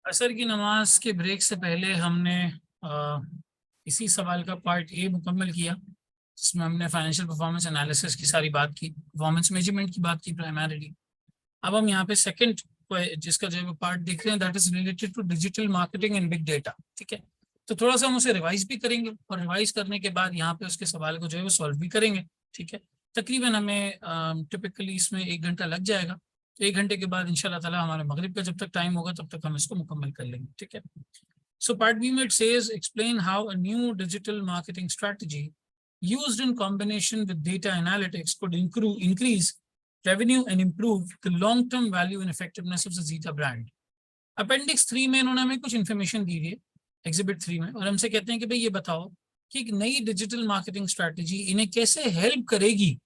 असर की नमाज के ब्रेक से पहले हमने अ, इसी सवाल का पार्ट ए मुकम्मल किया, जिसमें हमने फाइनेंशियल परफॉर्मेंस एनालिसिस की सारी बात की, परफॉर्मेंस मेजरमेंट की बात की प्राइमरीली। अब हम यहाँ पे सेकंड जिसका जो है पार्ट देख रहे हैं, that is related to digital marketing and big data. ठीक है, तो थोड़ा सा हम उसे रिवाइज भी करेंगे और रिवाइज करने के बाद यहाँ पे उसके सवाल को जो है वो सॉल्व भी करेंगे। ठीक है, तकरीबन हमें टिपिकली इसमें 1 घंटा लग जाएगा। तो 1 घंटे के बाद इंशाल्लाह ताला हमारे मगरिब का जब तक टाइम होगा तब तक हम इसको मुकम्मल कर लेंगे। ठीक है, so part B में it says explain how a new digital marketing strategy used in combination with data analytics could increase revenue and improve the long-term value and effectiveness of the Zeta brand. Appendix 3 में इन्होंने हमें कुछ information दी है exhibit 3 में, और हमसे कहते हैं कि भाई ये बताओ कि एक नई डिजिटल मार्केटिंग स्ट्रैटेजी इन्हें कैसे हेल्प करेगी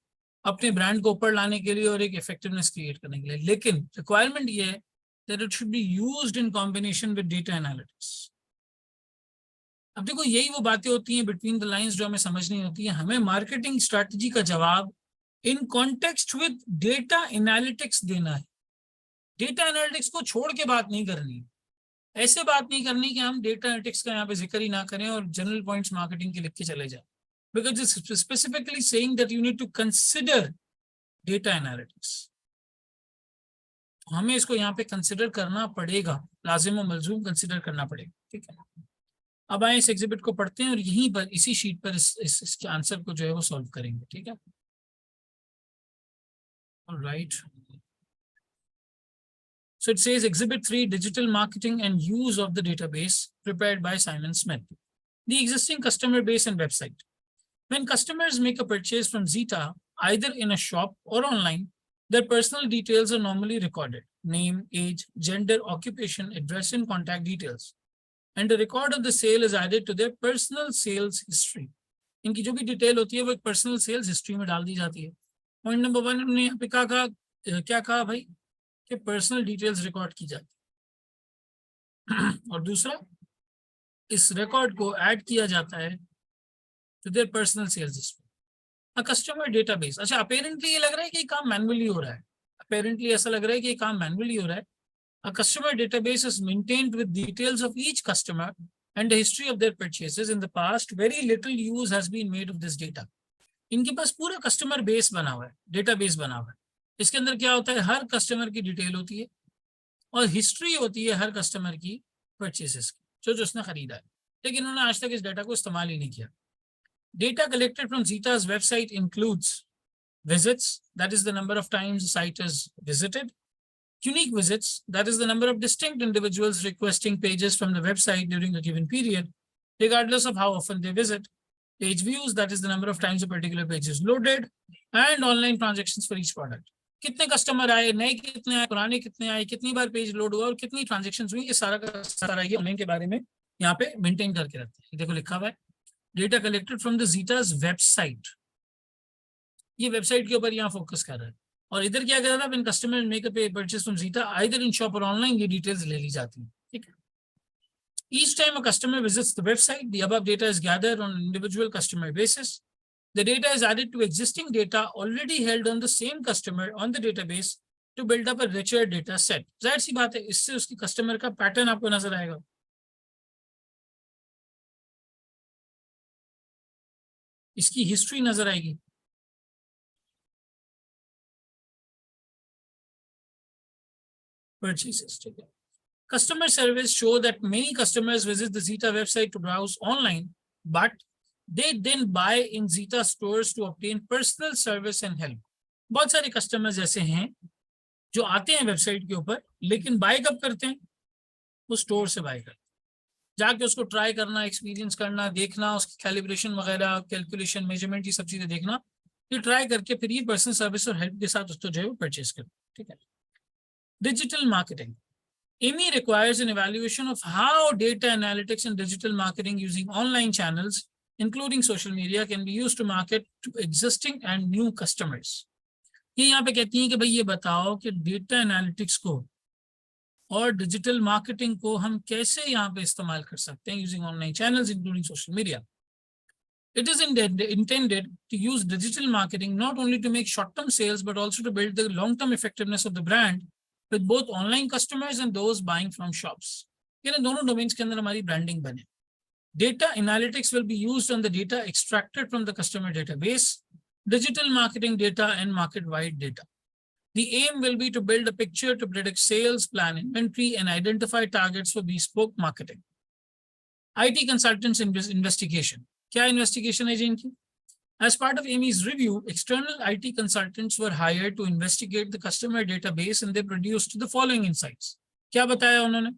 अपने ब्रांड को ऊपर लाने के लिए और एक इफेक्टिवनेस क्रिएट करने के लिए। लेकिन रिक्वायरमेंट ये है that it should be used in combination with data analytics. अब देखो, यही वो बातें होती हैं बिटवीन द लाइंस जो हमें समझनी होती है। हमें मार्केटिंग स्ट्रैटेजी का जवाब in context with data analytics देना है। डेटा एनालिटिक्स को छोड़ के बात नहीं करनी है। ऐसे बात नहीं करनी कि हम डेटा एनालिटिक्स का यहाँ पे जिक्र ही ना करें और जनरल पॉइंट्स मार्केटिंग के लिख के चले जाए, because it's specifically saying that you need to consider data analytics. हमें इसको यहाँ पे कंसिडर करना पड़ेगा, लाजिम और मलजूम कंसिडर करना पड़ेगा। ठीक है, अब आए इस एग्जिबिट को पढ़ते हैं और यहीं पर इसी शीट पर इसके आंसर को जो है वो सॉल्व करेंगे। ठीक है, alright. So it says Exhibit 3, Digital Marketing and Use of the Database, prepared by Simon Smith. The existing customer base and website. When customers make a purchase from Zeta, either in a shop or online, their personal details are normally recorded: name, age, gender, occupation, address, and contact details. And a record of the sale is added to their personal sales history. इनकी जो भी detail होती है वो एक personal sales history में डाल दी जाती है। पॉइंट नंबर 1 हमने यहाँ पे क्या कहा भाई कि पर्सनल डिटेल्स रिकॉर्ड की जाती है, और दूसरा इस रिकॉर्ड को ऐड किया जाता है to their personal sales history, a customer database. अच्छा, अपेरेंटली ये लग रहा है कि ये काम मैनुअली हो रहा है, अपेरेंटली ऐसा लग रहा है कि ये काम मैनुअली हो रहा है। अ customer database is maintained with details of each customer and the history of their purchases in the past. Very little use has been made of this data. इनके पास पूरा कस्टमर बेस बना हुआ है, डेटाबेस बना हुआ है। इसके अंदर क्या होता है, हर कस्टमर की डिटेल होती है और हिस्ट्री होती है हर कस्टमर की परचेसेस की, जो उसने खरीदा है। लेकिन उन्होंने आज तक इस डाटा को इस्तेमाल ही नहीं किया। Data collected from Zeta's website includes visits, that is the number of times the site is visited; unique visits, that is the number of distinct individuals requesting pages from the website during a given period, regardless of how often they visit; page views, that is the number of times a particular page is loaded; and online transactions for each product. कितने customer आए, नए कितने आए, पुराने कितने आए, कितनी बार page load हुआ और कितनी ट्रांजेक्शंस हुई, ये सारा का सारा ये ऑनलाइन के बारे में यहाँ पे मेंटेन करके रखते हैं। देखो लिखा हुआ है data collected from the Zeta's website. ये वेबसाइट के ऊपर यहाँ फोकस कर रहा है। और इधर क्या कर रहा है, customer makeup purchase from Zeta either in shop और ऑनलाइन, ये डिटेल्स ले ली जाती है। ठीक है, each time a customer visits the website, the above data is gathered on an individual customer basis. The data is added to existing data already held on the same customer on the database to build up a richer data set. जाहिर सी बात है, इससे उसकी customer का pattern आपको नजर आएगा। इसकी हिस्ट्री नजर आएगी। Purchases, ठीक है। Customer surveys show that many customers visit the Zeta website to browse online, but they then buy in Zeta stores to obtain personal service and help. बहुत सारे कस्टमर्स ऐसे हैं जो आते हैं वेबसाइट के ऊपर, लेकिन बाय कब करते हैं, वो स्टोर से बाय करते हैं, जाके उसको ट्राई करना, एक्सपीरियंस करना, देखना, उसकी कैलिब्रेशन वगैरह, कैलकुलेशन, मेजरमेंट, ये सब चीजें देखना, ये ट्राई करके फिर ये पर्सनल सर्विस और हेल्प के साथ उसको जो है वो परचेज करते हैं। ठीक है, digital marketing. AMI requires an evaluation of how data analytics and digital marketing using online channels, including social media, can be used to market to existing and new customers. ये यहाँ पे कहती हैं कि भाई ये बताओ कि डेटा एनालिटिक्स को और डिजिटल मार्केटिंग को हम कैसे यहाँ पे इस्तेमाल कर सकते हैं using online channels including social media. It is intended to use digital marketing not only to make short-term sales but also to build the long-term effectiveness of the brand with both online customers and those buying from shops. कि दोनों domains के अंदर हमारी branding बने। Data analytics will be used on the data extracted from the customer database, digital marketing data, and market-wide data. The aim will be to build a picture to predict sales, plan inventory, and identify targets for bespoke marketing. IT consultants investigation. क्या investigation है जिनकी? As part of Amy's review, external IT consultants were hired to investigate the customer database, and they produced the following insights. क्या बताया उन्होंने?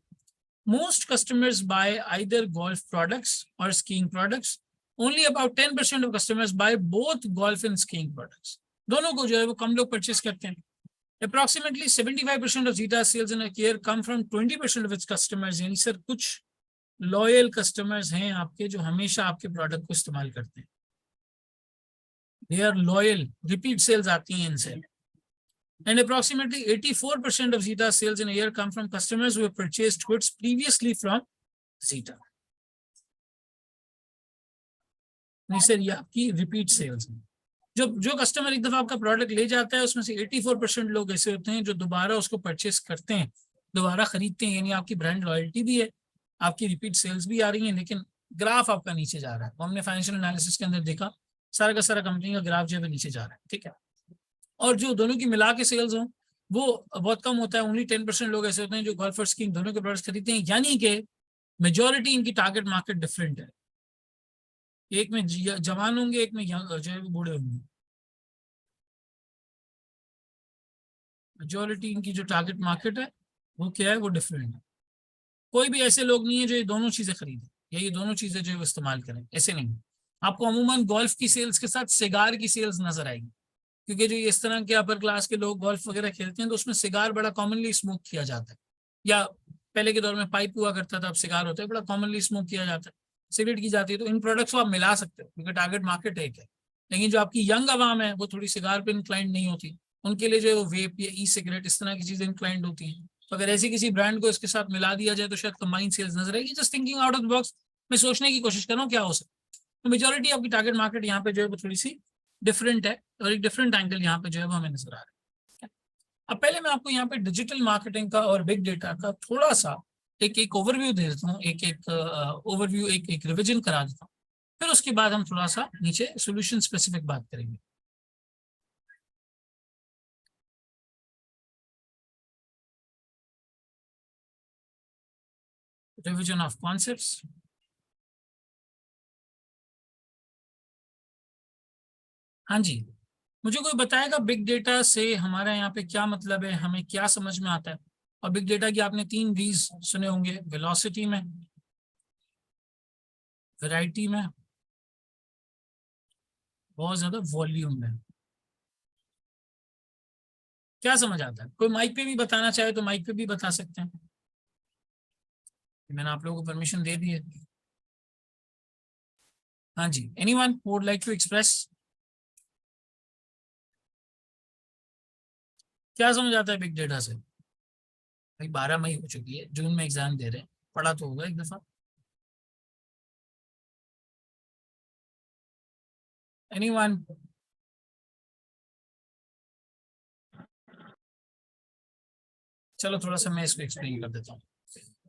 Most customers buy either golf products or skiing products. Only about 10% of customers buy both golf and skiing products. दोनों को जो है वो कम लोग purchase करते हैं. Approximately 75% of Zeta sales in a year come from 20% of its customers. यानी sir कुछ लॉयल कस्टमर्स हैं आपके जो हमेशा आपके प्रोडक्ट को इस्तेमाल करते हैं. They are loyal. Repeat sales आती हैं इनसे. And approximately 84% of Zeta sales in a year come from customers who have purchased goods previously from Zeta. नहीं सर, ये आपकी रिपीट सेल्स है. जो कस्टमर एक दफा आपका प्रोडक्ट ले जाता है उसमें से 84% लोग ऐसे होते हैं जो दोबारा उसको परचेस करते हैं, दोबारा खरीदते हैं. यानी आपकी ब्रांड लॉयल्टी भी है, आपकी रिपीट सेल्स भी आ रही हैं, लेकिन ग्राफ आपका नीचे जा रहा है. तो हमने फाइनेंशियल एनालिसिस के अंदर देखा सारा का सारा कंपनी का ग्राफ जो है नीचे जा रहा है. ठीक है. और जो दोनों की मिला के सेल्स हों वो बहुत कम होता है. ओनली 10% लोग ऐसे होते हैं जो गोल्फ और स्कीइंग दोनों के प्रोडक्ट्स खरीदते हैं. यानी कि मेजॉरिटी इनकी टारगेट मार्केट डिफरेंट है. एक में जवान होंगे, एक में जो है बूढ़े होंगे. मेजॉरिटी इनकी जो टारगेट मार्केट है वो क्या है, वो डिफरेंट है. कोई भी ऐसे लोग नहीं है जो ये दोनों चीजें खरीदें या ये दोनों चीजें जो है इस्तेमाल करें. ऐसे नहीं. आपको अमूमन गोल्फ की सेल्स के साथ सिगार की सेल्स नजर आएगी, क्योंकि जो इस तरह के अपर क्लास के लोग गोल्फ वगैरह खेलते हैं तो उसमें सिगार बड़ा कॉमनली स्मोक किया जाता है. या पहले के दौर में पाइप हुआ करता था, अब सिगार होता है, बड़ा कॉमनली स्मोक किया जाता है, सिगरेट की जाती है. तो इन प्रोडक्ट्स को आप मिला सकते हो क्योंकि टारगेट मार्केट एक है. लेकिन जो आपकी यंग अवाम है वो थोड़ी सिगार पे इंक्लाइंड नहीं होती, उनके लिए जो है वो वेप या ई सिगरेट इस तरह की चीजें इंक्लाइंड होती हैं. तो अगर ऐसी किसी ब्रांड को इसके साथ मिला दिया जाए तो शायद कंबाइन सेल्स नजर आएगी. Just thinking out of the box, मैं सोचने की कोशिश कर रहा हूँ क्या हो सकता है. तो मेजॉरिटी आपकी टारगेट मार्केट यहाँ पे जो है वो थोड़ी सी डिफरेंट है और एक डिफरेंट एंगल यहाँ पे जो है वो हमें नजर आ रहा है. अब पहले मैं आपको यहाँ पे डिजिटल मार्केटिंग का और बिग डेटा का थोड़ा सा एक ओवरव्यू दे देता हूँ, एक ओवरव्यू एक रिविजन करा देता हूँ. फिर उसके बाद हम थोड़ा सा नीचे सोल्यूशन स्पेसिफिक बात करेंगे. Revision of concepts. हाँ जी, मुझे कोई बताएगा बिग डेटा से हमारा यहाँ पे क्या मतलब है, हमें क्या समझ में आता है. और बिग डेटा की आपने 3 V's सुने होंगे, वेलोसिटी में, वैरायटी में, बहुत ज्यादा वॉल्यूम में. क्या समझ आता है? कोई माइक पे भी बताना चाहे तो माइक पे भी बता सकते हैं. मैंने आप लोगों को परमिशन दे दी है. हाँ जी, anyone would like to express? क्या समझ आता है बिग डेटा से? भाई 12 मई हो चुकी है, जून में एग्जाम दे रहे हैं, पढ़ा तो होगा एक दफा. एनीवन? चलो थोड़ा सा मैं इसको एक्सप्लेन कर देता हूँ.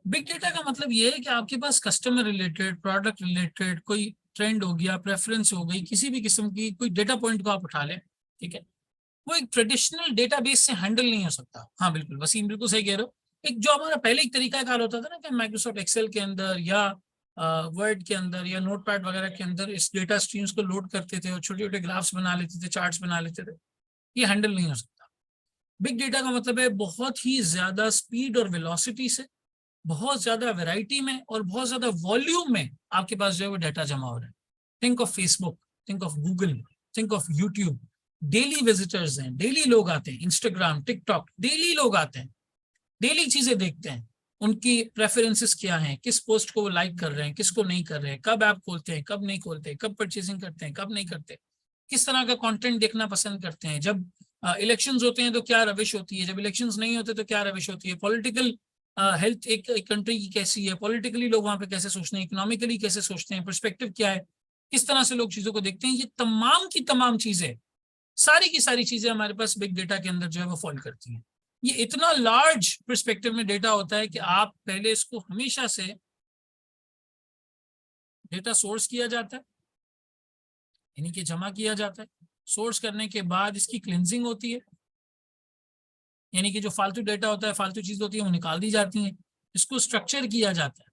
बिग डेटा का मतलब ये है कि आपके पास कस्टमर रिलेटेड, प्रोडक्ट रिलेटेड कोई ट्रेंड हो गया, प्रेफरेंस हो गई, किसी भी किस्म की कोई डेटा पॉइंट को आप उठा लें. ठीक है. वो एक ट्रेडिशनल डेटाबेस से हैंडल नहीं हो सकता. हाँ बिल्कुल वसीम, बिल्कुल सही कह रहे हो. एक जो हमारा पहले एक तरीका कार होता था ना कि माइक्रोसॉफ्ट एक्सेल के अंदर या वर्ड के अंदर या नोटपैड वगैरह के अंदर इस डेटा स्ट्रीम्स को लोड करते थे और छोटे छोटे ग्राफ्स बना लेते थे, चार्ट्स बना लेते थे. ये हैंडल नहीं हो सकता. बिग डेटा का मतलब है बहुत ही ज्यादा स्पीड और वेलोसिटी से, बहुत ज्यादा वैरायटी में और बहुत ज्यादा वॉल्यूम में आपके पास जो है वो डाटा जमा हो रहा है. Think of Facebook, think of Google, think of YouTube. Daily visitors हैं, डेली लोग आते हैं. इंस्टाग्राम, टिकटॉक, डेली लोग आते हैं, डेली चीजें देखते हैं. उनकी प्रेफरेंसेस क्या हैं, किस पोस्ट को वो लाइक कर रहे हैं, किसको नहीं कर रहे हैं, कब ऐप खोलते हैं, कब नहीं खोलते, कब परचेसिंग करते हैं, कब नहीं करते, किस तरह का कंटेंट देखना पसंद करते हैं. जब इलेक्शंस होते हैं तो क्या रविश होती है, जब इलेक्शंस नहीं होते तो क्या रविश होती है. पॉलिटिकल हेल्थ एक कंट्री की कैसी है, पॉलिटिकली लोग वहां पे कैसे सोचते हैं, इकोनॉमिकली कैसे सोचते हैं, पर्सपेक्टिव क्या है, किस तरह से लोग चीजों को देखते हैं. ये तमाम की तमाम चीजें, सारी की सारी चीजें हमारे पास बिग डेटा के अंदर जो है वो फॉल करती हैं. ये इतना लार्ज पर्सपेक्टिव में डेटा होता है कि आप पहले इसको हमेशा से डेटा सोर्स किया जाता है, यानी कि जमा किया जाता है। सोर्स करने के बाद इसकी क्लिनजिंग होती है, यानी कि जो फालतू डेटा होता है, फालतू चीज होती है, वो निकाल दी जाती है। इसको स्ट्रक्चर किया जाता है।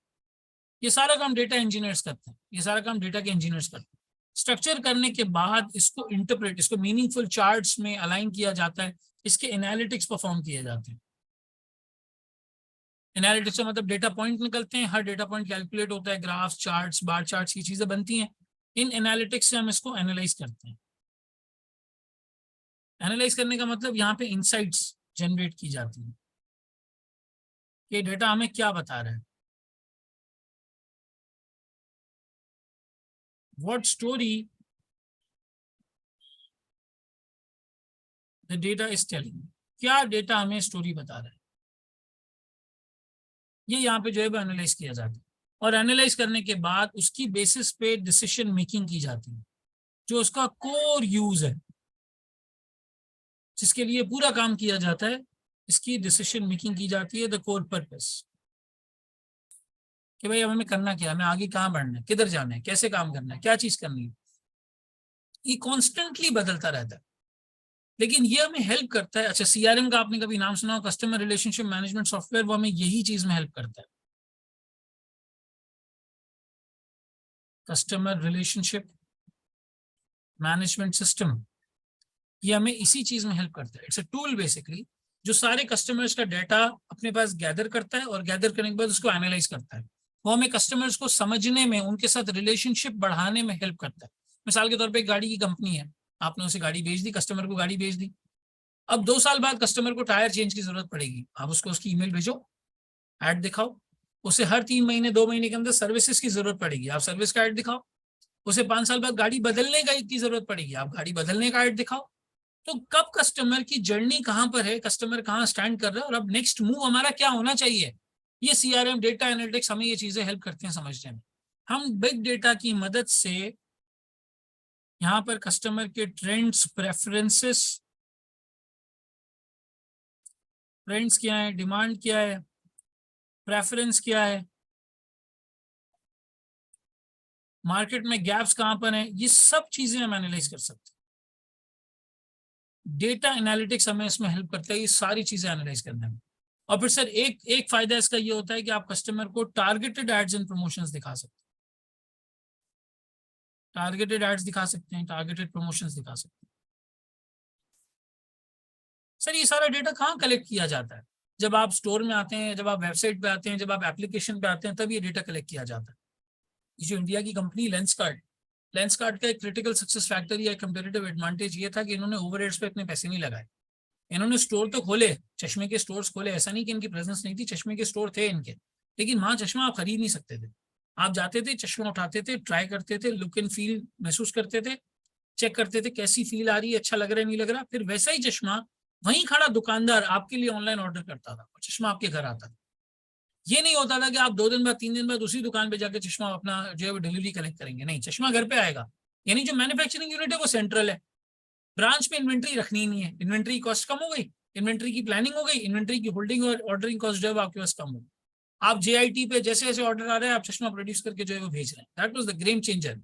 ये सारा काम डेटा इंजीनियर्स करते हैं, ये सारा काम डेटा के इंजीनियर्स करते हैं। स्ट्रक्चर करने के बाद इसको इंटरप्रेट, इसको मीनिंगफुल चार्ट्स में अलाइन किया जाता है, इसके एनालिटिक्स परफॉर्म किए जाते हैं। एनालिटिक्स का मतलब डेटा पॉइंट निकलते हैं, हर डेटा पॉइंट कैलकुलेट होता है, ग्राफ्स, चार्ट्स, बार चार्ट्स की चीजें बनती हैं। इन एनालिटिक्स से हम इसको एनालाइज करते हैं। एनालाइज करने का मतलब यहाँ पे इंसाइट्स जनरेट की जाती है कि डेटा हमें क्या बता रहा है, what story the data is telling, क्या डेटा हमें स्टोरी बता रहा है। ये यहाँ पे जो है वो एनालाइज किया जाता है, और एनालाइज करने के बाद उसकी बेसिस पे डिसीजन मेकिंग की जाती है, जो उसका कोर यूज है, जिसके लिए पूरा काम किया जाता है। इसकी डिसीजन मेकिंग की जाती है, द कोर पर्पस, कि भाई अब हमें करना क्या है, हमें आगे कहाँ बढ़ना है, किधर जाना है, कैसे काम करना है, क्या चीज करनी है। ये कॉन्स्टेंटली बदलता रहता है, लेकिन ये हमें हेल्प करता है। अच्छा, सीआरएम का आपने कभी नाम सुना हो, कस्टमर रिलेशनशिप मैनेजमेंट सॉफ्टवेयर, वो हमें यही चीज में हेल्प करता है। कस्टमर रिलेशनशिप मैनेजमेंट सिस्टम, ये हमें इसी चीज में हेल्प करता है। इट्स अ टूल बेसिकली, जो सारे कस्टमर्स का डाटा अपने पास गैदर करता है, और गैदर करने के बाद उसको एनालाइज करता है। वो हमें कस्टमर्स को समझने में, उनके साथ रिलेशनशिप बढ़ाने में हेल्प करता है। मिसाल के तौर पे एक गाड़ी की कंपनी है, आपने उसे गाड़ी बेच दी, कस्टमर को गाड़ी बेच दी। अब 2 साल बाद कस्टमर को टायर चेंज की जरूरत पड़ेगी, आप उसको उसकी ईमेल भेजो, ऐड दिखाओ। उसे हर 3 महीने 2 महीने के अंदर सर्विसेज की जरूरत पड़ेगी, आप सर्विस का ऐड दिखाओ। उसे 5 साल बाद गाड़ी बदलने की जरूरत पड़ेगी, आप गाड़ी बदलने का ऐड दिखाओ। तो कब कस्टमर की जर्नी कहां पर है, कस्टमर कहां स्टैंड कर रहा है, और अब नेक्स्ट मूव हमारा क्या होना चाहिए, ये सीआरएम डेटा एनालिटिक्स हमें ये चीजें हेल्प करते हैं समझने में। हम बिग डेटा की मदद से यहाँ पर कस्टमर के ट्रेंड्स, प्रेफरेंसेस, ट्रेंड्स क्या है, डिमांड क्या है, प्रेफरेंस क्या है, मार्केट में गैप्स कहां पर हैं, ये सब चीजें हम एनालाइज कर सकते हैं। डेटा एनालिटिक्स हमें इसमें हेल्प करता है ये सारी चीजें एनालाइज करने में। और फिर सर एक एक फायदा इसका ये होता है कि आप कस्टमर को टारगेटेड एड्स एंड प्रमोशंस दिखा सकते हैं, टारगेटेड एड्स दिखा सकते हैं, टारगेटेड प्रमोशंस दिखा सकते हैं। सर ये सारा डेटा कहाँ कलेक्ट किया जाता है? जब आप स्टोर में आते हैं, जब आप वेबसाइट पे आते हैं, जब आप एप्लीकेशन पे आते हैं, तब ये डेटा कलेक्ट किया जाता है। ये जो इंडिया की कंपनी लेंसकार्ट, लेंसकार्ट का एक क्रिटिकल सक्सेस फैक्टर या कंपेरेटिव एडवांटेज ये था कि इन्होंने ओवरहेड्स पे इतने पैसे नहीं लगाए। इन्होंने स्टोर तो खोले, चश्मे के स्टोर्स खोले, ऐसा नहीं कि इनकी प्रेजेंस नहीं थी, चश्मे के स्टोर थे इनके, लेकिन वहां चश्मा आप खरीद नहीं सकते थे। आप जाते थे, चश्मा उठाते थे, ट्राई करते थे, लुक एंड फील महसूस करते थे, चेक करते थे कैसी फील आ रही है, अच्छा लग रहा है नहीं लग रहा, फिर वैसा ही चश्मा वहीं खड़ा दुकानदार आपके लिए ऑनलाइन ऑर्डर करता था और चश्मा आपके घर आता था। ये नहीं होता था कि आप 2 दिन बाद 3 दिन बाद उसी दुकान पे जाके चश्मा अपना जो है वो डिलीवरी कलेक्ट करेंगे, नहीं, चश्मा घर पे आएगा। यानी जो मैन्युफैक्चरिंग यूनिट है वो सेंट्रल है, ब्रांच में इन्वेंट्री रखनी ही नहीं है, इन्वेंट्री कॉस्ट कम हो गई, इन्वेंट्री की प्लानिंग हो गई, इन्वेंट्री की होल्डिंग और ऑर्डरिंग कॉस्ट जो है आपके पास कम हो गई। आप जेआईटी पे जैसे जैसे ऑर्डर आ रहे हैं आप चश्मा प्रोड्यूस करके जो है वो भेज रहे हैं। That was the game changer.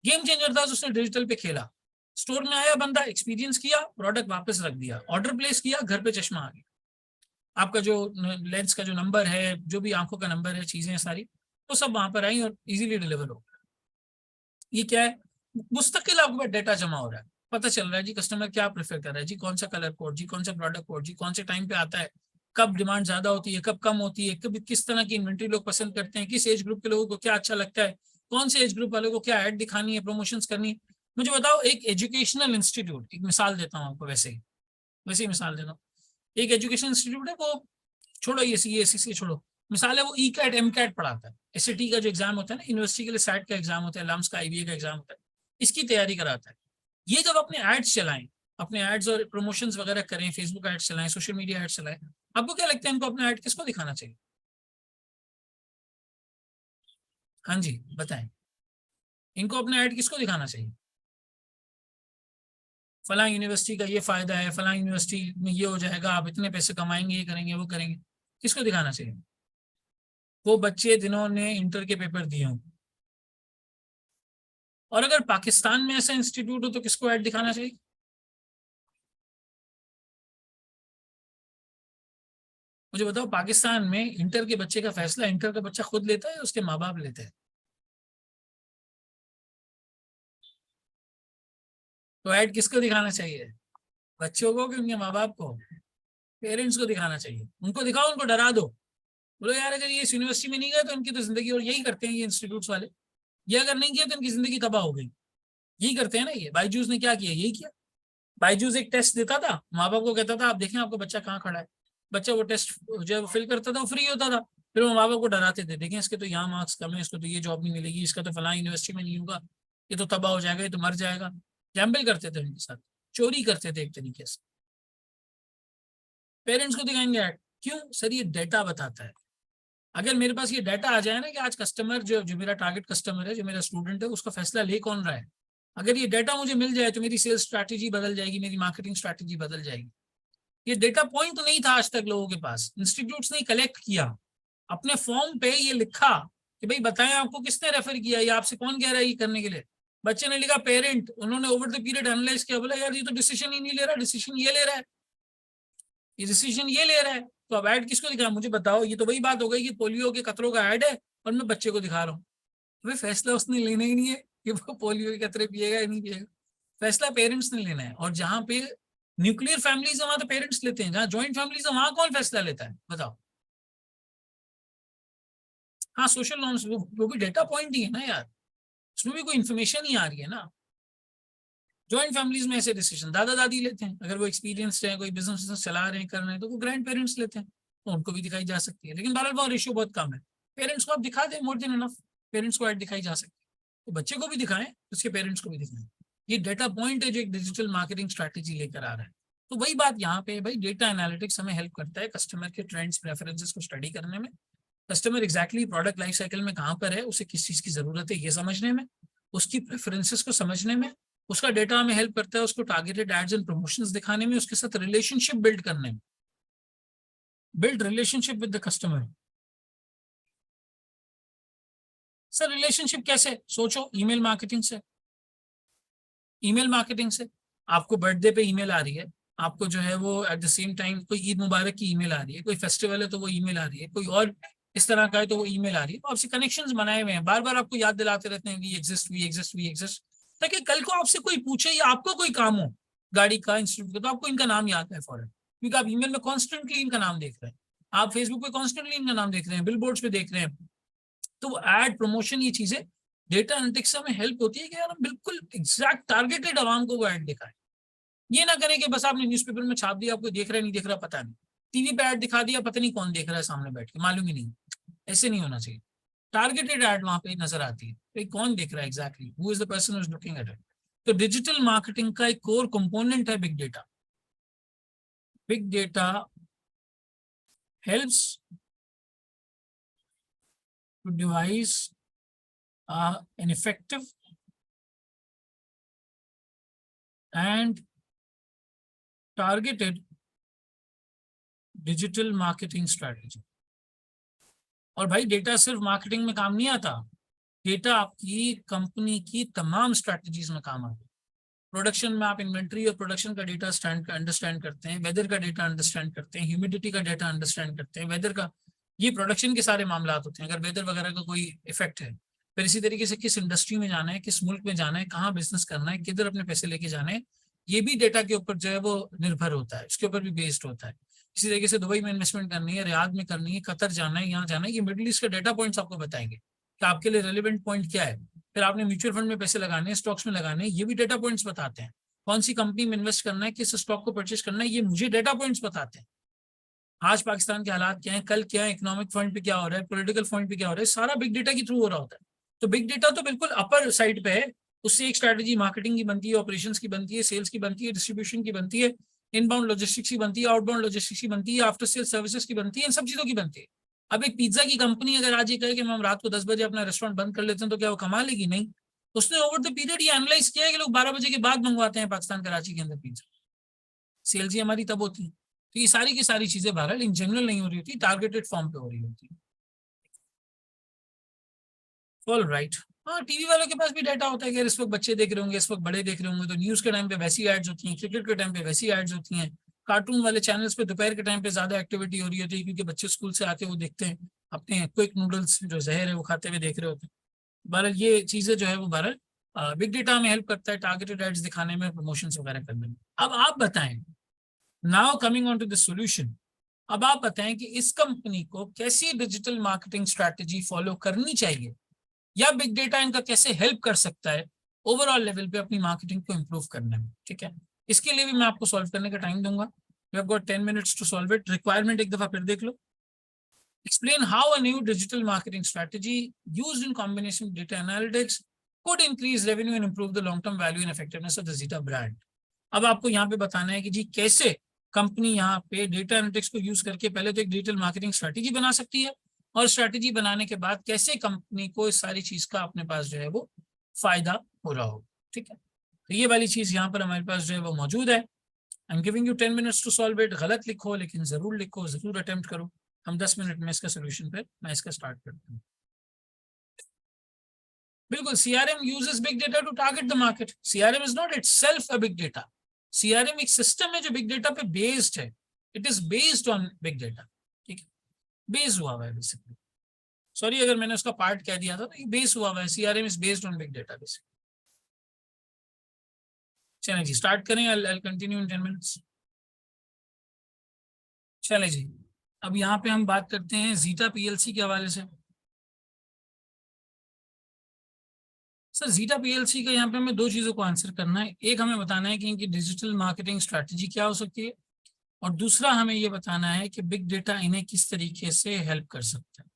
Game changer था, उसने डिजिटल पे खेला। स्टोर में आया बंदा, एक्सपीरियंस किया, प्रोडक्ट वापस रख दिया, ऑर्डर प्लेस किया, घर पे चश्मा आ गया। आपका जो लेंस का जो नंबर है, जो भी आंखों का नंबर है, चीजें सारी वो सब वहां पर आई और इजीली डिलीवर हो गया। ये क्या है? मुस्तकिल आपके डेटा जमा हो रहा है, पता चल रहा है जी कस्टमर क्या प्रेफर कर रहा है, जी कौन सा कलर कोड, जी कौन सा प्रोडक्ट कोड, जी कौन से टाइम पे आता है, कब डिमांड ज्यादा होती है, कब कम होती है, कब किस तरह की इन्वेंट्री लोग पसंद करते हैं, किस एज ग्रुप के लोगों को क्या अच्छा लगता है, कौन से एज ग्रुप वालों को क्या ऐड दिखानी है, प्रमोशंस करनी है। मुझे बताओ, एक एजुकेशनल इंस्टीट्यूट, एक मिसाल देता हूँ आपको, वैसे ही मिसाल देता हूँ। एक एजुकेशन इंस्टीट्यूट है, वो छोड़ो ये सी छोड़ो, मिसाल है वो ई कैट एम कैट पढ़ाता है, एसएटी का जो एग्जाम होता है ना, यूनिवर्सिटी के लिए सैट का एग्जाम होता है, लम्स का आईबीए का एग्जाम होता है, इसकी तैयारी कराता है। ये जब अपने एड्स चलाएं, अपने एड्स और प्रमोशंस वगैरह करें, फेसबुक एड्स चलाएं, सोशल मीडिया एड्स चलाएं, आपको क्या लगता है इनको अपना एड किसको दिखाना चाहिए? हाँ जी बताएं, इनको अपना एड किसको दिखाना चाहिए? फलां यूनिवर्सिटी का ये फायदा है, फलां यूनिवर्सिटी में ये हो जाएगा, आप इतने पैसे कमाएंगे, ये करेंगे, वो करेंगे। किसको दिखाना चाहिए? वो बच्चे जिन्होंने इंटर के पेपर दिए हों। और अगर पाकिस्तान में ऐसा इंस्टीट्यूट हो तो किसको ऐड दिखाना चाहिए? मुझे बताओ, पाकिस्तान में इंटर के बच्चे का फैसला इंटर का बच्चा खुद लेता है, उसके माँ बाप लेते हैं? तो ऐड किसको दिखाना चाहिए? बच्चों को कि उनके माँ बाप को? पेरेंट्स को दिखाना चाहिए। उनको दिखाओ, उनको डरा दो, बोलो यार अगर ये इस यूनिवर्सिटी में नहीं गए तो इनकी तो जिंदगी, और यही करते हैं ये इंस्टीट्यूट्स वाले, ये अगर नहीं किया तो इनकी जिंदगी तबाह हो गई। यही करते हैं ना ये। बायजूस ने क्या किया? यही किया। बायजूस एक टेस्ट देता था, माँ बाप को कहता था आप देखें आपका बच्चा कहाँ खड़ा है। बच्चा वो टेस्ट जब फिल करता था वो फ्री होता था। फिर वो माँ बाप को डराते थे, देखें इसके तो यहाँ मार्क्स कम है, इसको तो ये जॉब नहीं मिलेगी, इसका तो फलां यूनिवर्सिटी में नहीं होगा, ये तो तबाह हो जाएगा, ये तो मर जाएगा। गैम्बल करते थे उनके साथ, चोरी करते थे एक तरीके से। पेरेंट्स को दिखाएंगे ऐड क्यों? सर ये डेटा बताता है। अगर मेरे पास ये डाटा आ जाए ना कि आज कस्टमर जो जो मेरा टारगेट कस्टमर है, जो मेरा स्टूडेंट है, उसका फैसला ले कौन रहा है, अगर ये डाटा मुझे मिल जाए तो मेरी सेल्स स्ट्रैटेजी बदल जाएगी, मेरी मार्केटिंग स्ट्रैटेजी बदल जाएगी। ये डेटा पॉइंट तो नहीं था आज तक लोगों के पास, इंस्टीट्यूट्स ने कलेक्ट किया, अपने फॉर्म पे ये लिखा कि भाई बताएं आपको किसने रेफर किया, ये आपसे कौन कह रहा है ये करने के लिए। बच्चे ने लिखा पेरेंट, उन्होंने ओवर द पीरियड एनालाइज किया, बोला यार ये तो डिसीजन ही नहीं ले रहा, डिसीजन ये ले रहा है, ये डिसीजन ये ले रहा है। तो अब ऐड किसको दिखा? मुझे बताओ। ये तो वही बात हो गई कि पोलियो के कतरों का ऐड है और मैं बच्चे को दिखा रहा हूँ। तो फैसला उसने लेना ही नहीं है कि वो पोलियो के कतरे पिएगा या नहीं पिएगा। फैसला पेरेंट्स ने लेना है। और जहाँ पे न्यूक्लियर फैमिलीज है वहां तो पेरेंट्स लेते हैं, जहाँ ज्वाइंट फैमिलीज है वहां कौन फैसला लेता है? बताओ। हाँ, सोशल नॉर्म्स, वो भी डेटा पॉइंट ही है ना यार, उसमें भी कोई इन्फॉर्मेशन ही आ रही है ना। ज्वाइंट फैमिलीज में ऐसे डिसीजन दादा दादी लेते हैं, अगर वो एक्सपीरियंस्ड है, कोई बिजनेस चला रहे हैं, कर रहे हैं, तो वो ग्रैंड पेरेंट्स लेते हैं, तो उनको भी दिखाई जा सकती है। लेकिन बहरहाल वो रेशियो बहुत कम है। पेरेंट्स को आप दिखा दें, मोर देन इनफ। पेरेंट्स को ऐड दिखाई जा सकती है, तो बच्चे को भी दिखाएं, उसके पेरेंट्स को भी दिखाएं। ये डेटा पॉइंट है जो एक डिजिटल मार्केटिंग स्ट्रैटेजी लेकर आ रहा है। तो वही बात यहाँ पे भाई, डेटा एनालिटिक्स हमें हेल्प करता है कस्टमर के ट्रेंड्स प्रेफरेंसेस को स्टडी करने में, customer exactly product life cycle में कहाँ पर है, उसे किस चीज की जरूरत है ये समझने में, उसकी प्रेफरेंसेस को समझने में। उसका डेटा हमें हेल्प करता है उसको टारगेटेड एड्स एंड प्रमोशंस दिखाने में, उसके साथ रिलेशनशिप बिल्ड करने में। Build relationship with the customer. Sir relationship कैसे? सोचो, ईमेल मार्केटिंग से। ईमेल मार्केटिंग से आपको बर्थडे पे ईमेल आ रही है, आपको जो है वो एट द सेम टाइम कोई ईद मुबारक की ईमेल आ रही है, कोई फेस्टिवल है तो वो ईमेल आ रही है, कोई और इस तरह का है तो वो ईमेल आ रही है। तो आपसे कनेक्शंस बनाए हुए हैं, बार बार आपको याद दिलाते रहते हैं we exist, we exist, we exist, ताकि कल को आपसे कोई पूछे या आपको कोई काम हो गाड़ी का, इंस्टीट्यूट का, तो आपको इनका नाम याद है फौरन, क्योंकि आप ईमेल में कॉन्स्टेंटली इनका नाम देख रहे हैं, आप फेसबुक पे कॉन्स्टेंटली इनका नाम देख रहे हैं, बिल बोर्ड्स पे देख रहे हैं। तो वो एड प्रमोशन ये चीजें डेटा एनालिटिक्स से हमें हेल्प होती है कि यार हम बिल्कुल एग्जैक्ट टारगेटेड आवाम को वो ऐड दिखाएं। ये ना करें कि बस आपने न्यूज़पेपर में छाप दिया, आपको देख रहा है नहीं देख रहा पता नहीं, टीवी पे ऐड दिखा दिया, पता नहीं कौन देख रहा है सामने बैठ के, मालूम ही नहीं। ऐसे नहीं होना चाहिए। टारगेटेड ऐड वहां पे नजर आती है, तो कौन देख रहा है exactly, who is the person who is looking at it. तो डिजिटल मार्केटिंग का एक कोर कंपोनेंट है big data. Big data helps to devise an effective and targeted digital marketing strategy. और भाई डेटा सिर्फ मार्केटिंग में काम नहीं आता, डेटा आपकी कंपनी की तमाम स्ट्रैटेजीज में काम आता है। प्रोडक्शन में आप इन्वेंट्री और प्रोडक्शन का डेटा अंडरस्टैंड करते हैं, वेदर का डेटा अंडरस्टैंड करते हैं, ह्यूमिडिटी का डेटा अंडरस्टैंड करते हैं, वेदर का, ये प्रोडक्शन के सारे मामला होते हैं, अगर वेदर वगैरह का कोई इफेक्ट है। फिर इसी तरीके से किस इंडस्ट्री में जाना है, किस मुल्क में जाना है, कहाँ बिजनेस करना है, किधर अपने पैसे लेके जाने हैं, ये भी डेटा के ऊपर जो है वो निर्भर होता है, इसके ऊपर भी बेस्ड होता है। इसी तरीके से दुबई में इन्वेस्टमेंट करनी है, रियाद में करनी है, कतर जाना है, यहाँ जाना है, ये मिडिल ईस्ट के डेटा पॉइंट्स आपको बताएंगे कि आपके लिए रेलिवेंट पॉइंट क्या है। फिर आपने म्यूचुअल फंड में पैसे लगाने हैं, स्टॉक्स में लगाने हैं, ये भी डेटा पॉइंट्स बताते हैं। कौन सी कंपनी में इन्वेस्ट करना है, किस स्टॉक को परचेज करना है, ये मुझे डेटा पॉइंट्स बताते हैं। आज पाकिस्तान के हालात क्या है, कल क्या है, इकोनॉमिक फ्रंट पे क्या हो रहा है, पॉलिटिकल फ्रंट पे क्या हो रहा है, सारा बिग डेटा के थ्रू हो रहा होता है। तो बिग डेटा तो बिल्कुल अपर साइड पे है, उससे एक स्ट्रैटेजी मार्केटिंग की बनती है, ऑपरेशंस की बनती है, सेल्स की बनती है, डिस्ट्रीब्यूशन की बनती है, इनबाउंड लॉजिस्टिक्स की बनती है, आउटबाउंड लॉजिस्टिक्स की बनती है, आफ्टर सेल सर्विसेज की बनती है, इन सब चीजों की बनती है। अब एक पिज्जा की कंपनी अगर आज ये कहे कि हम रात को 10 बजे अपना रेस्टोरेंट बंद कर लेते हैं तो क्या वो कमा लेगी? नहीं। उसने ओवर द पीरियड ये एनालाइज किया है कि लोग 12 बजे के बाद मंगवाते हैं पाकिस्तान कराची के अंदर पिज्जा, सेल्स ही हमारी तब होती है। तो ये सारी की सारी चीजें बहरहाल इन जनरल नहीं हो रही होती, टारगेटेड फॉर्म पे हो रही होती है। ऑल राइट, हाँ टीवी वालों के पास भी डाटा होता है कि इस वक्त बच्चे देख रहे होंगे, इस वक्त बड़े देख रहे होंगे, तो न्यूज के टाइम पे वैसी एड्स होती हैं, क्रिकेट के टाइम पे वैसी एड्स होती हैं, कार्टून वाले चैनल्स पे दोपहर के टाइम पे ज्यादा एक्टिविटी हो रही होती है क्योंकि बच्चे स्कूल से आते वो देखते हैं अपने क्विक नूडल्स जो जहर है वो खाते हुए देख रहे होते हैं। बहरहाल ये चीजें जो है वो बहरहाल बिग डेटा में हेल्प करता है टारगेटेड एड्स दिखाने में, प्रमोशन वगैरह करने में। अब आप बताएं, now coming on to the solution, अब आप बताएं कि इस कंपनी को कैसी डिजिटल मार्केटिंग स्ट्रैटेजी फॉलो करनी चाहिए या बिग डेटा इनका कैसे हेल्प कर सकता है ओवरऑल लेवल पे अपनी मार्केटिंग को इंप्रूव करने में। ठीक है, इसके लिए भी मैं आपको सॉल्व करने का टाइम दूंगा। You have got 10 minutes to solve it. Requirement एक दफा फिर देख लो। Explain how a new digital marketing strategy used in combination with data analytics could increase revenue and improve the long-term value and effectiveness of the Zeta brand. अब आपको यहाँ पे बताना है कि जी कैसे कंपनी यहाँ पे डेटा एनालिटिक्स को यूज करके पहले तो एक डिजिटल मार्केटिंग स्ट्रैटेजी बना सकती है और स्ट्रैटेजी बनाने के बाद कैसे कंपनी को इस सारी चीज का अपने पास जो है वो फायदा हो रहा हो। ठीक है, तो ये वाली चीज यहाँ पर हमारे पास जो है वो मौजूद है। I am giving you 10 minutes to solve it. गलत लिखो लेकिन जरूर लिखो, जरूर अटेम्प्ट करो। हम 10 मिनट में इसका सोल्यूशन पे मैं इसका स्टार्ट करता हूँ। बिल्कुल, CRM uses big data to target the market. CRM is not itself a big data. CRM एक सिस्टम है जो बिग डेटा पे बेस्ड है। It is based on big data. ठीक है, बेस्ड हुआ हुआ है बेसिकली। सॉरी अगर मैंने उसका पार्ट कह दिया था, तो ये बेस हुआ हुआ है। CRM is based on big data basically. चलें जी स्टार्ट करें। I'll continue in 10 minutes. चलें जी, अब यहाँ पे हम बात करते हैं जीटा पीएलसी के हवाले से। सर जीटा पीएलसी का यहाँ पे हमें दो चीज़ों को आंसर करना है। एक हमें बताना है कि इनकी डिजिटल मार्केटिंग स्ट्रैटेजी क्या हो सकती है और दूसरा हमें ये बताना है कि बिग डेटा इन्हें किस तरीके से हेल्प कर सकता है।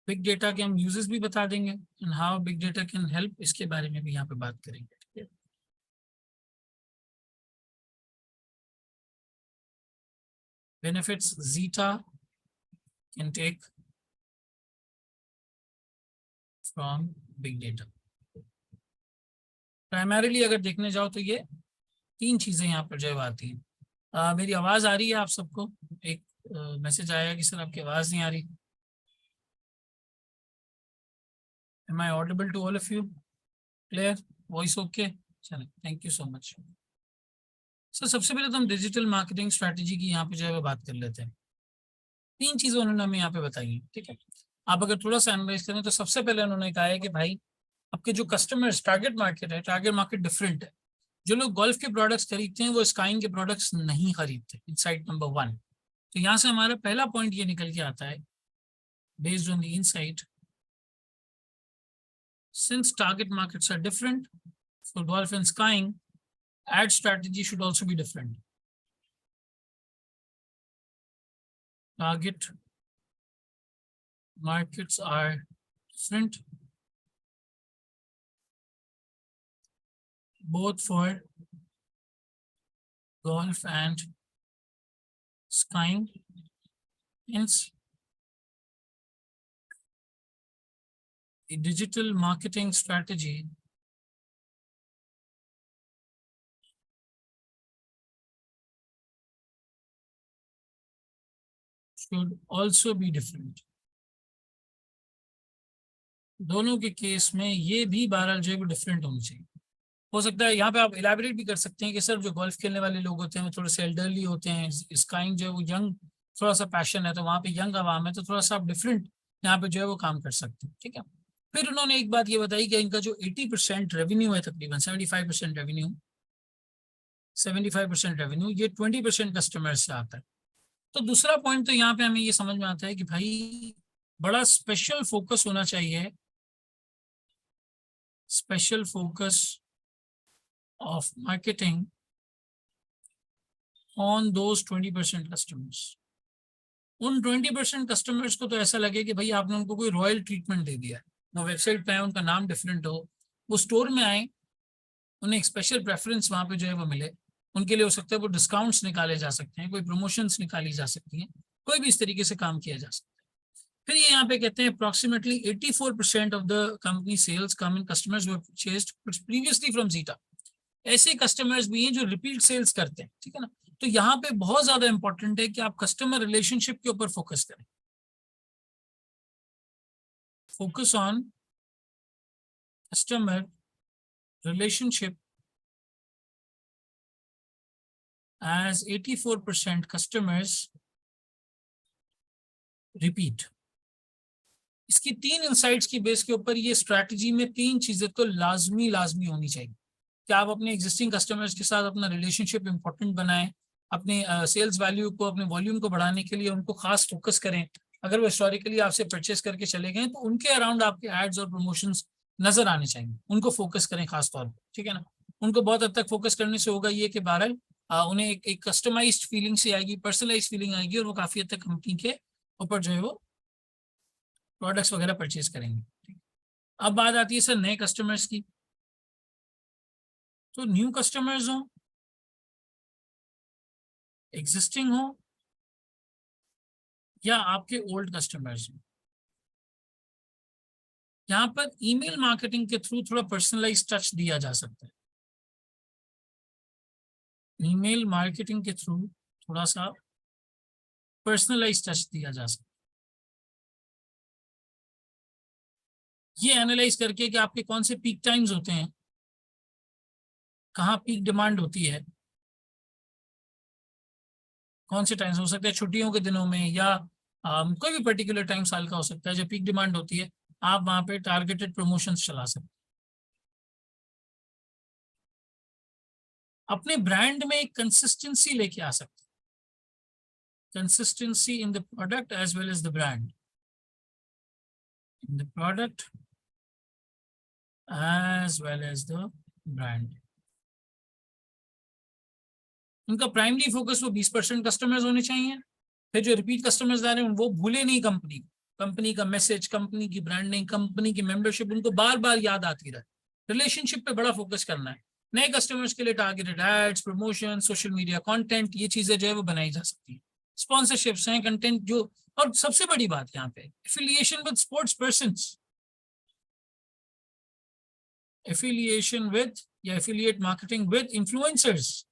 बिग डेटा के हम यूजेस भी बता देंगे and how big data can help, इसके बारे में भी यहाँ पे बात करेंगे। ठीक है, benefits Zeta can take from big data. Primarily अगर देखने जाओ तो ये तीन चीजें यहाँ पर जो आती हैं। मेरी आवाज आ रही है आप सबको? एक मैसेज आया कि सर आपकी आवाज नहीं आ रही। Am I audible to all of you? Clear? Voice okay? चलें, thank you so much. Sir सबसे पहले तो हम डिजिटल मार्केटिंग स्ट्रैटेजी की यहाँ पे जो है बात कर लेते हैं। तीन चीजें उन्होंने हमें यहाँ पे बताई हैं। ठीक है, आप अगर थोड़ा सा एनालाइज करें तो सबसे पहले उन्होंने कहा है कि भाई आपके जो कस्टमर्स टारगेट मार्केट है, टारगेट मार्केट डिफरेंट है। जो लोग गोल्फ के प्रोडक्ट्स खरीदते हैं वो स्काइंग के प्रोडक्ट्स नहीं खरीदते। Insight number 1। तो यहाँ से हमारा पहला पॉइंट ये निकल के आता है, based on the insight, since target markets are different for golf and skiing, ad strategy should also be different. Target markets are different both for golf and skiing. Hence, the digital marketing strategy should also be different. दोनों के case में ये भी बहरहाल जो है वो different होनी चाहिए। हो सकता है यहाँ पे आप इलेबोरेट भी कर सकते हैं कि सर जो गोल्फ खेलने वाले लोग होते हैं वो थोड़े से एल्डरली होते हैं, स्काइंग जो है वो यंग थोड़ा सा पैशन है, तो वहाँ पे यंग आवाम है, तो थोड़ा सा आप डिफरेंट यहाँ पे जो है वो काम कर सकते हैं। ठीक है, फिर उन्होंने एक बात ये बताई कि इनका जो 80% रेवेन्यू है, तकरीबन 75% रेवेन्यू, 75% रेवेन्यू ये 20% कस्टमर से आता है। तो दूसरा पॉइंट तो यहाँ पे हमें ये समझ में आता है कि भाई बड़ा स्पेशल फोकस होना चाहिए, special focus of marketing on those 20% customers. उन 20% कस्टमर्स को तो ऐसा लगे कि भाई आपने उनको कोई रॉयल ट्रीटमेंट दे दिया है। वो वेबसाइट पे आए, उनका नाम डिफरेंट हो, वो स्टोर में आए, उन्हें एक स्पेशल प्रेफरेंस वहाँ पे जो है वो मिले। उनके लिए हो सकता है वो डिस्काउंट्स निकाले जा सकते हैं, कोई प्रमोशंस निकाली जा सकती हैं, कोई भी इस तरीके से काम किया जा सकता है। फिर ये यहाँ पे कहते हैं approximately 84% of the company sales come in customers were purchased previously from Zeta. ऐसे कस्टमर्स भी हैं जो रिपीट सेल्स करते हैं, ठीक है ना। तो यहाँ पे बहुत ज्यादा इंपॉर्टेंट है कि आप कस्टमर रिलेशनशिप के ऊपर फोकस करें। Focus on customer relationship as 84% customers repeat। इसकी 3 इंसाइट्स की बेस के ऊपर ये स्ट्रैटेजी में 3 चीजें तो लाजमी होनी चाहिए कि आप अपने एग्जिस्टिंग कस्टमर्स के साथ अपना रिलेशनशिप इंपॉर्टेंट बनाएं, अपने सेल्स वैल्यू को, अपने वॉल्यूम को बढ़ाने के लिए उनको खास फोकस करें। अगर वो हिस्टोरिकली आपसे परचेस करके चले गए तो उनके अराउंड आपके एड्स और प्रमोशंस नजर आने चाहिए, उनको फोकस करें खास तौर पर, ठीक है ना। उनको बहुत हद तक फोकस करने से होगा ये कि बहरहाल उन्हें एक कस्टमाइज्ड फीलिंग से आएगी, पर्सनलाइज्ड फीलिंग आएगी, और वो काफी हद तक कंपनी के ऊपर जो है वो प्रोडक्ट्स वगैरह परचेज करेंगे। अब बात आती है सर नए कस्टमर्स की। तो न्यू कस्टमर्स हो, एग्जिस्टिंग हो, या आपके ओल्ड कस्टमर्स हो, यहाँ पर ईमेल मार्केटिंग के थ्रू थोड़ा पर्सनलाइज टच दिया जा सकता है। ईमेल मार्केटिंग के थ्रू थोड़ा सा पर्सनलाइज टच दिया जा सकता है। ये एनालाइज करके कि आपके कौन से पीक टाइम्स होते हैं, कहाँ पीक डिमांड होती है, कौन से टाइम्स हो सकते हैं छुट्टियों के दिनों में, या कोई भी पर्टिकुलर टाइम साल का हो सकता है जब पीक डिमांड होती है, आप वहां पे टारगेटेड प्रमोशंस चला सकते हैं। अपने ब्रांड में एक कंसिस्टेंसी लेके आ सकते हैं, consistency in the product as well as the brand, in the product as well as the brand. उनका प्राइमरी फोकस वो 20% कस्टमर्स होने चाहिए। फिर जो रिपीट कस्टमर्स आ रहे हैं वो भूले नहीं कंपनी, कंपनी का मैसेज, कंपनी की ब्रांडिंग, कंपनी की मेंबरशिप उनको बार बार याद आती रहे। रिलेशनशिप पे बड़ा फोकस करना है। नए कस्टमर्स के लिए targeted ads, promotion, social media content, ये चीजें जो है वो बनाई जा सकती है। स्पॉन्सरशिप्स हैं, कंटेंट जो, और सबसे बड़ी बात यहाँ पे affiliation with sports persons, affiliation with या एफिलिएट मार्केटिंग विद इन्फ्लुएंसर्स।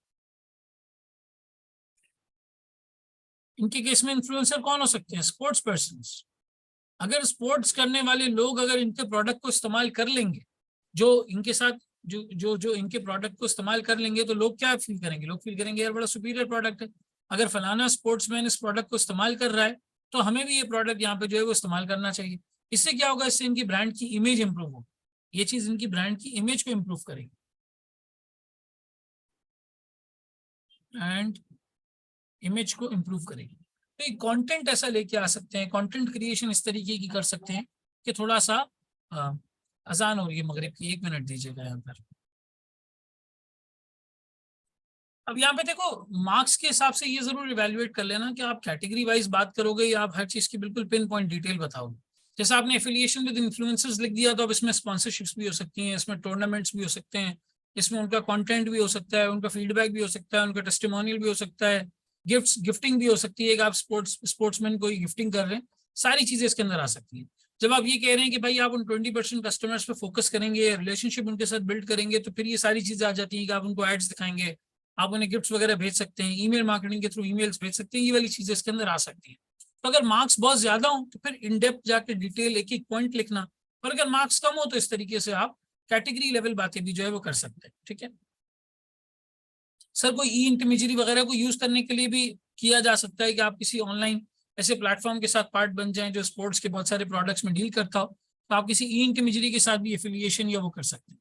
इनके केस में इन्फ्लुएंसर कौन हो सकते हैं? Sports persons. अगर स्पोर्ट्स करने वाले लोग अगर इनके प्रोडक्ट को इस्तेमाल कर लेंगे, जो इनके साथ जो जो जो इनके प्रोडक्ट को इस्तेमाल कर लेंगे, तो लोग क्या फील करेंगे? लोग फील करेंगे यार बड़ा सुपीरियर प्रोडक्ट है। अगर फलाना स्पोर्ट्समैन इस प्रोडक्ट को इस्तेमाल कर रहा है तो हमें भी ये प्रोडक्ट यहाँ पे जो है वो इस्तेमाल करना चाहिए। इससे क्या होगा? इससे इनकी ब्रांड की इमेज इंप्रूव होगी। ये चीज इनकी ब्रांड की इमेज को इंप्रूव करेगी। एंड इमेज को इंप्रूव करेगी। तो एक कंटेंट ऐसा लेके आ सकते हैं, कंटेंट क्रिएशन इस तरीके की कर सकते हैं कि थोड़ा सा अजान हो रही है मगरिब की, 1 मिनट दीजिएगा यहाँ पर। अब यहाँ पे देखो मार्क्स के हिसाब से ये जरूर इवेल्युएट कर लेना कि आप कैटेगरी वाइज बात करोगे या आप हर चीज की बिल्कुल पिन पॉइंट डिटेल बताओगे। जैसे आपने एफिलिएशन विद इन्फ्लुएंसर्स लिख दिया, तो अब इसमें स्पॉन्सरशिप्स भी हो सकती हैं, इसमें टूर्नामेंट्स भी हो सकते हैं, इसमें उनका कंटेंट भी हो सकता है, उनका फीडबैक भी हो सकता है, उनका टेस्टिमोनियल भी हो सकता है, गिफ्टिंग भी हो सकती है कि आप स्पोर्ट्समैन को गिफ्टिंग कर रहे हैं। सारी चीजें इसके अंदर आ सकती हैं। जब आप ये कह रहे हैं कि भाई आप उन 20% कस्टमर्स पे फोकस करेंगे, रिलेशनशिप उनके साथ बिल्ड करेंगे, तो फिर ये सारी चीजें आ जाती हैं कि आप उनको एड्स दिखाएंगे, आप उन्हें गिफ्ट्स वगैरह भेज सकते हैं, ईमेल मार्केटिंग के थ्रू ईमेल्स भेज सकते हैं। ये वाली चीजें इसके अंदर आ सकती हैं। तो अगर मार्क्स बहुत ज्यादा हो तो फिर इन डेप्थ जाके डिटेल एक एक पॉइंट लिखना, और अगर मार्क्स कम हो तो इस तरीके से आप कैटेगरी लेवल बातें भी जो है वो कर सकते हैं। ठीक है सर, कोई ई इंटरमीडिएरी वगैरह को यूज करने के लिए भी किया जा सकता है कि आप किसी ऑनलाइन ऐसे प्लेटफॉर्म के साथ पार्ट बन जाएं जो स्पोर्ट्स के बहुत सारे प्रोडक्ट्स में डील करता हो, तो आप किसी ई इंटरमीडिएरी के साथ भी एफिलिएशन या वो कर सकते हैं,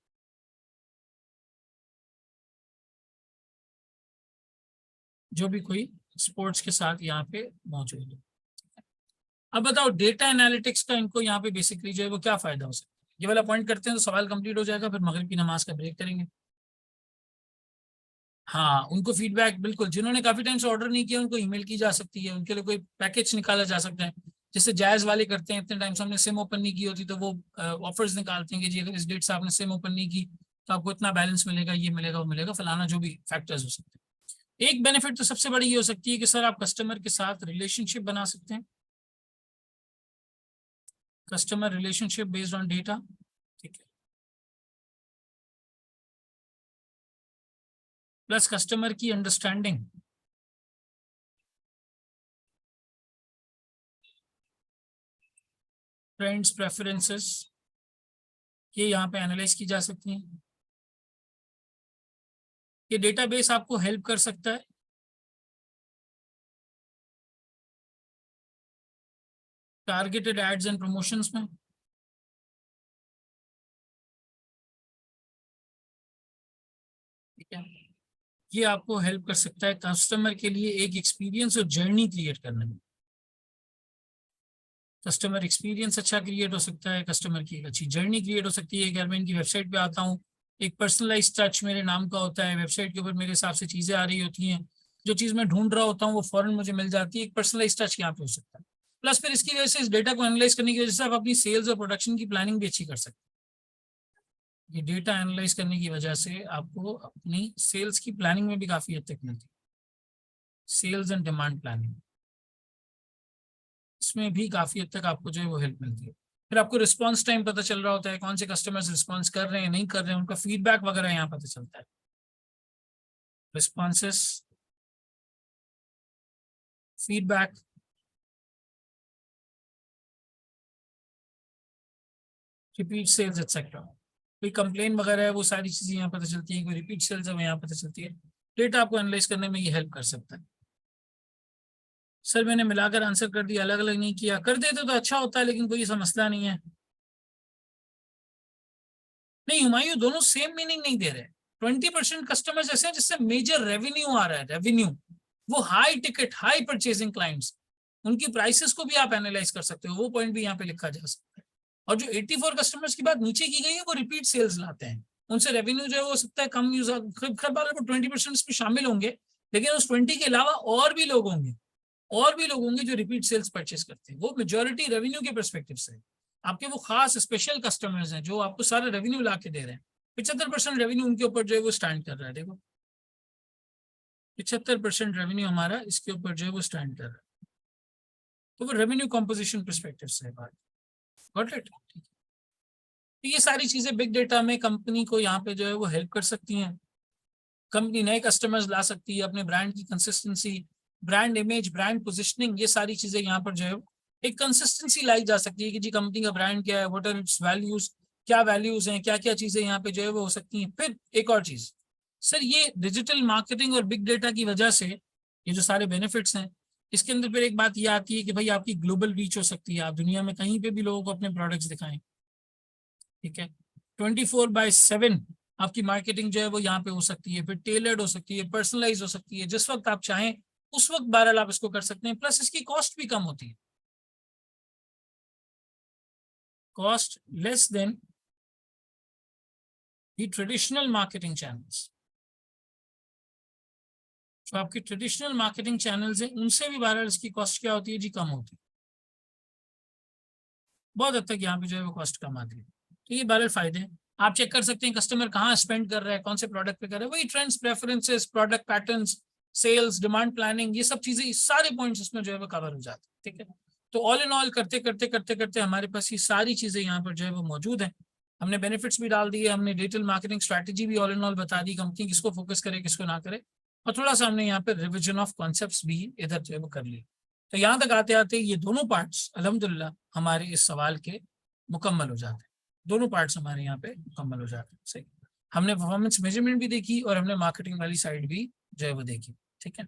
जो भी कोई स्पोर्ट्स के साथ यहाँ पे मौजूद है। अब बताओ डेटा एनालिटिक्स का इनको यहाँ पे बेसिकली जो है वो क्या फायदा हो सकता है? ये वाला पॉइंट करते हैं तो सवाल कंप्लीट हो जाएगा, फिर मगरिब की नमाज का ब्रेक करेंगे। हाँ, उनको फीडबैक बिल्कुल, जिन्होंने काफी टाइम से ऑर्डर नहीं किया उनको ईमेल की जा सकती है, उनके लिए कोई पैकेज निकाला जा सकता है, जैसे जायज वाले करते हैं। इतने टाइम से हमने सिम ओपन नहीं की होती तो वो ऑफर्स निकालते हैं कि जी अगर इस डेट से आपने सिम ओपन नहीं की तो आपको इतना बैलेंस मिलेगा, ये मिलेगा, वो मिलेगा, फलाना, जो भी फैक्टर्स हो सकते हैं। एक बेनिफिट तो सबसे बड़ी ये हो सकती है कि सर आप कस्टमर के साथ रिलेशनशिप बना सकते हैं। Customer relationship based on data, ठीक है, प्लस कस्टमर की अंडरस्टैंडिंग, ट्रेंड्स, प्रेफरेंसेस, ये यहाँ पे एनालाइज की जा सकती हैं। ये डेटाबेस आपको हेल्प कर सकता है टारगेटेड एड्स एंड प्रमोशंस में, ठीक है। ये आपको हेल्प कर सकता है कस्टमर के लिए एक एक्सपीरियंस और जर्नी क्रिएट करने में। कस्टमर एक्सपीरियंस अच्छा क्रिएट हो सकता है, कस्टमर की एक अच्छी जर्नी क्रिएट हो सकती है। अगर मैं इनकी वेबसाइट पे आता हूँ, एक पर्सनलाइज टच मेरे नाम का होता है, वेबसाइट के ऊपर मेरे हिसाब से चीज़ें आ रही होती हैं, जो चीज़ मैं ढूंढ रहा होता हूँ वो फौरन मुझे मिल जाती है। एक पर्सनलाइज टच यहाँ पे हो सकता है। प्लस फिर इसकी वजह से इस डेटा को एनालाइज करने की वजह से आप अपनी सेल्स और प्रोडक्शन की प्लानिंग भी अच्छी कर सकते हैं। ये डेटा एनालाइज करने की वजह से आपको अपनी सेल्स की प्लानिंग में भी काफ़ी हद तक मिलती है। सेल्स एंड डिमांड प्लानिंग, इसमें भी काफी हद तक आपको जो है वो हेल्प मिलती है। फिर आपको रिस्पांस टाइम पता चल रहा होता है, कौन से कस्टमर्स रिस्पांस कर रहे हैं नहीं कर रहे हैं, उनका फीडबैक वगैरह यहाँ पता चलता है। Responses, feedback, repeat sales etcetera, कोई कंप्लेन वगैरह है वो सारी चीजें यहाँ पता चलती है, कोई रिपीट सेल्स है वो यहाँ पता चलती है। डेटा आपको एनालाइज करने में ये हेल्प कर सकता है। सर मैंने मिलाकर आंसर कर दिया, अलग अलग नहीं किया, कर देते तो अच्छा होता है, लेकिन कोई ऐसा मसला नहीं है। नहीं हुमायूं, दोनों सेम मीनिंग नहीं दे रहे। 20% कस्टमर्स ऐसे हैं जिससे मेजर रेवेन्यू आ रहा है, रेवेन्यू, वो high ticket high purchasing clients, उनकी प्राइसेस को भी आप एनालाइज कर सकते हो, वो पॉइंट भी यहाँ पे लिखा जा सकता है। और जो 84 कस्टमर्स की बात नीचे की गई है वो रिपीट सेल्स लाते हैं, उनसे रेवेन्यू जो है वो हो सकता है कम यूज, 20% इसमें शामिल होंगे, लेकिन उस 20 के अलावा और भी लोग होंगे, और भी लोग होंगे जो रिपीट सेल्स परचेस करते हैं। वो मेजोरिटी रेवेन्यू के परस्पेक्टिव से आपके वो खास स्पेशल कस्टमर्स हैं जो आपको सारा रेवेन्यू ला के दे रहे हैं। 75% रेवेन्यू उनके ऊपर जो है वो स्टैंड कर रहा है। देखो 75% रेवेन्यू हमारा इसके ऊपर जो है वो स्टैंड कर रहा है। तो वो रेवेन्यू कॉम्पोजिशन परस्पेक्टिव से बात, गॉट इट। तो ये सारी चीजें बिग डेटा में कंपनी को यहाँ पे जो है वो हेल्प कर सकती हैं। कंपनी नए कस्टमर्स ला सकती है, अपने ब्रांड की consistency, brand image, brand positioning, ये सारी चीजें यहाँ पर जो है एक कंसिस्टेंसी लाई जा सकती है कि जी कंपनी का ब्रांड क्या है, व्हाट आर इट्स वैल्यूज, क्या वैल्यूज हैं, क्या क्या चीजें यहाँ पे जो है वो हो सकती हैं। फिर एक और चीज सर, ये डिजिटल मार्केटिंग और बिग डेटा की वजह से ये जो सारे बेनिफिट्स हैं, इसके अंदर फिर एक बात ये आती है कि भाई आपकी ग्लोबल रीच हो सकती है, आप दुनिया में कहीं पे भी लोगों को अपने प्रोडक्ट्स दिखाएं, ठीक है। 24/7 आपकी मार्केटिंग जो है वो यहाँ पे हो सकती है, फिर टेलर्ड हो सकती है, पर्सनलाइज हो सकती है, जिस वक्त आप चाहें उस वक्त बहरहाल आप इसको कर सकते हैं। प्लस इसकी कॉस्ट भी कम होती है, cost less than the traditional marketing channels. जो आपके ट्रेडिशनल मार्केटिंग चैनल्स हैं उनसे भी बहरहाल इसकी कॉस्ट क्या होती है जी, कम होती है, बहुत हद तक यहाँ पे जो है वो कॉस्ट कम आती है। तो ये बहरहाल फायदे हैं। आप चेक कर सकते हैं कस्टमर कहाँ स्पेंड कर रहा है, कौन से प्रोडक्ट पे कर रहा है, वही trends, preferences, product patterns, sales, demand planning, ये सब चीजें, इस सारे पॉइंट्स इसमें जो है वो कवर हो जाते हैं, ठीक है। तो ऑल इन ऑल करते करते करते करते हमारे पास ये सारी चीजें यहाँ पर जो है वो मौजूद है। हमने बेनिफिट्स भी डाल दिए, हमने डिजिटल मार्केटिंग स्ट्रैटेजी भी ऑल इन ऑल बता दी, कंपनी किसको फोकस करे किसको ना करे, और थोड़ा सा हमने यहाँ पे रिविजन ऑफ कॉन्सेप्ट्स भी इधर जो है वो कर लिए। तो यहाँ तक आते आते ये दोनों पार्ट्स अल्हम्दुलिल्लाह हमारे इस सवाल के मुकम्मल हो जाते हैं। दोनों पार्ट्स हमारे यहाँ पे मुकम्मल हो जाते हैं। सही, हमने परफॉर्मेंस मेजरमेंट भी देखी और हमने मार्केटिंग वाली साइड भी जो है वो देखी, ठीक है।